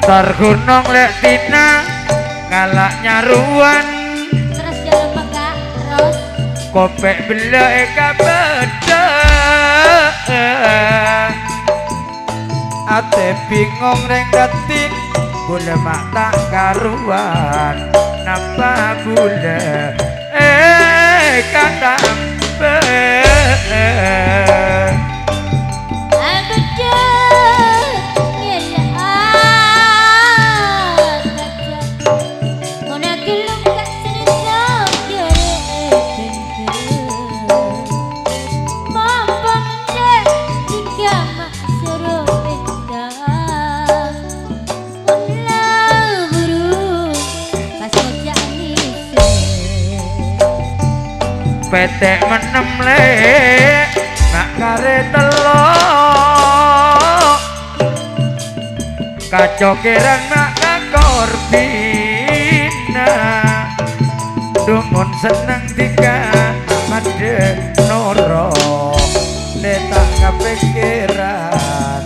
Tar gunung lek tina ngalak nyaruan terus jalan megak terus kopek belek kabeda ate bingung rengketin boleh mak tak karuan napa boleh kata petek menem lek nak kare telok kacau kirang nak kakor bina dumun seneng tiga made noro letak kepikiran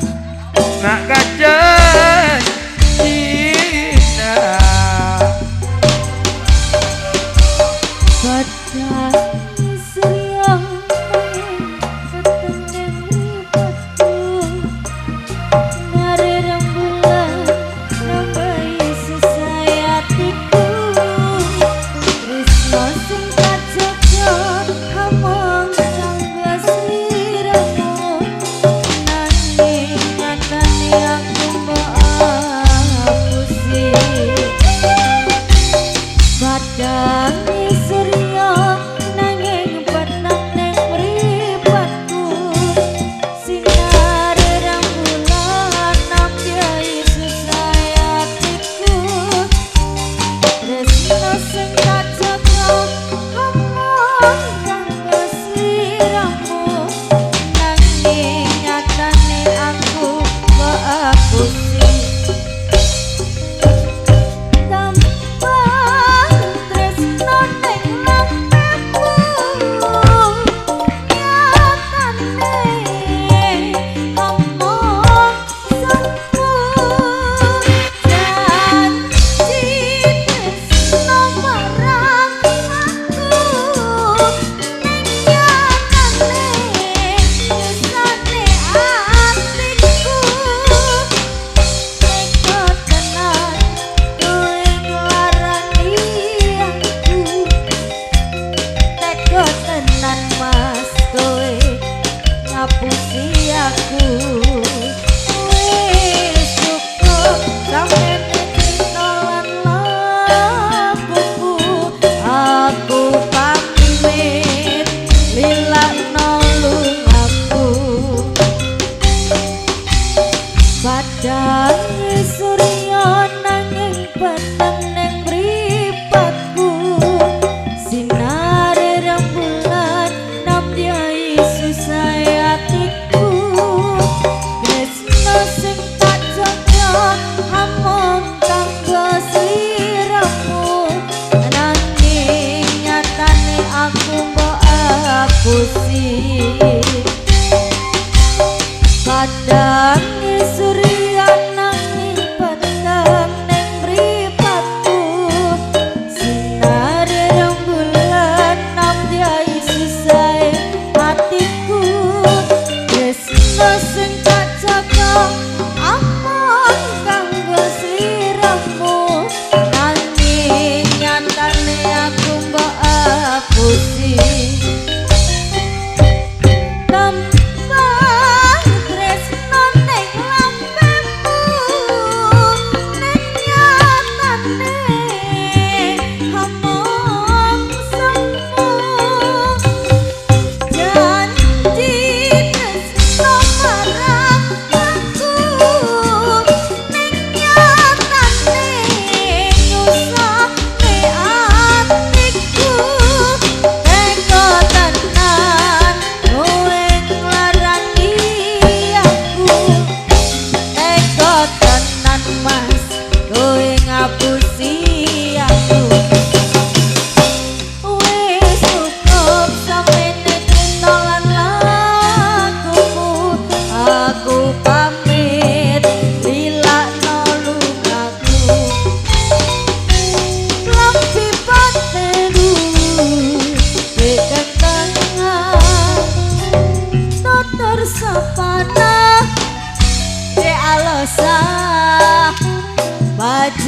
nak kajen cina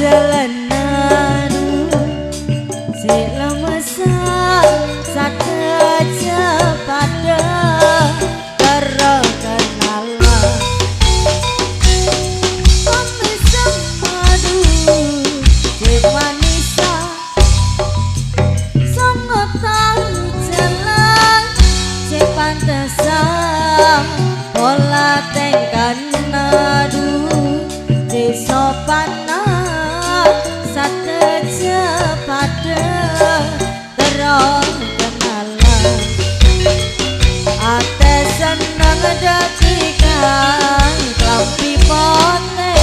jalanan si lemesan sakeja pada terkenalan pemisah madu si manisa sangat tahu jalan si pantesan pola tengkan nadu di sopana sakeja pada terkenalan ate seneng datikan klampi pote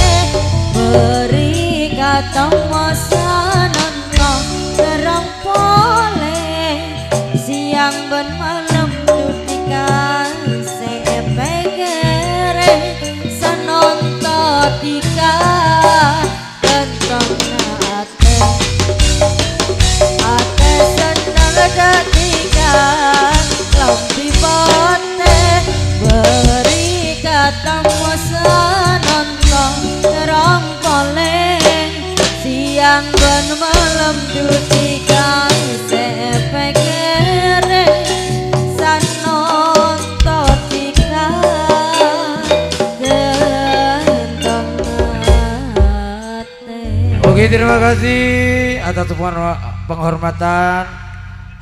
beri ketemu sanonno terang pole siang ben malam dutikan sepegere sanonto tika ganteng ate seneng datikan lampi pote beri ketemu sanonto terang pole siang ben malam dutikan sepegere sanonto tika ganteng ate. Oke, terima kasih atas penghormatan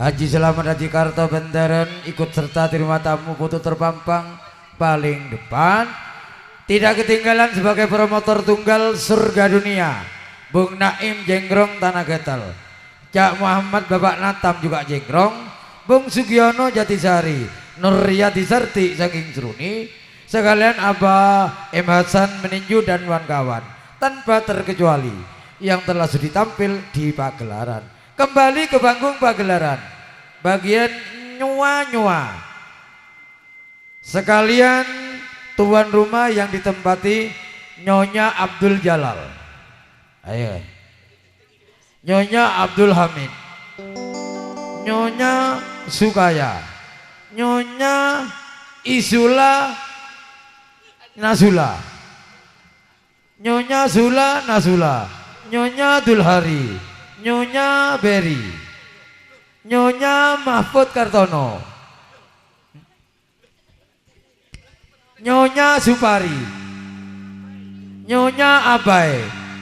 Haji Selamat Haji Karto Benderen ikut serta terima tamu foto terpampang paling depan. Tidak ketinggalan sebagai promotor tunggal surga dunia Bung Naim Jenggrong Tanah Getel, Cak Muhammad Bapak Natam juga Jenggrong, Bung Sugiono Jatisari, Nuryati Serti saking Seruni, sekalian Abah M Hasan Meninju dan kawan-kawan tanpa terkecuali yang telah sudi tampil di pagelaran. Kembali ke panggung pagelaran bagian nyua-nyua. Sekalian tuan rumah yang ditempati Nyonya Abdul Jalal. Ayo. Nyonya Abdul Hamid, Nyonya Sukaya, Nyonya Isula Nasula, Nyonya Sula Nasula, Nyonya Dulhari, Nyonya Beri, Nyonya Mahfud Kartono, Nyonya Supari, Nyonya Abai,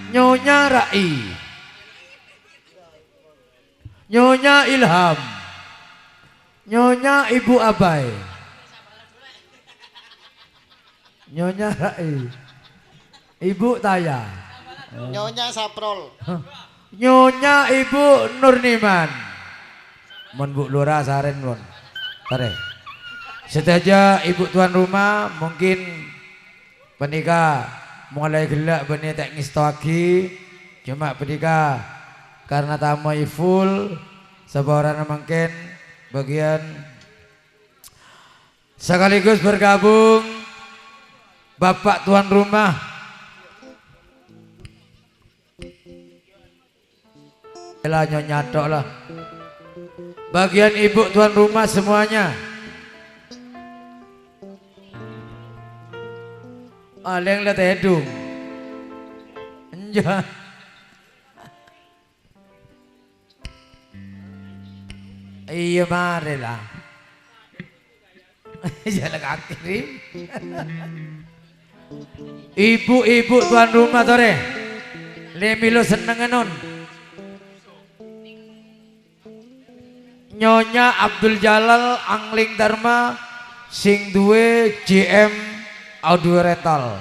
Nyonya Rai, Nyonya Ilham, Nyonya Ibu Abai, Nyonya Rai, Ibu Taya, Nyonya Saprol, Nyonya Ibu Nurniman, mon Bu Lura Saren mon, tare. Setaja Ibu tuan rumah mungkin penikah mulai gelak benih tak ngistoaki, cuma penikah karena tamu full seborang mungkin bagian sekaligus bergabung Bapak tuan rumah lah nyonya tok lah bagian ibu tuan rumah semuanya yang lihat hidung enja iya mari lah jalan kaki ibu-ibu tuan rumah tore lemilo seneng non Nyonya Abdul Jalal Angling Dharma sing duwe JM Audio Rental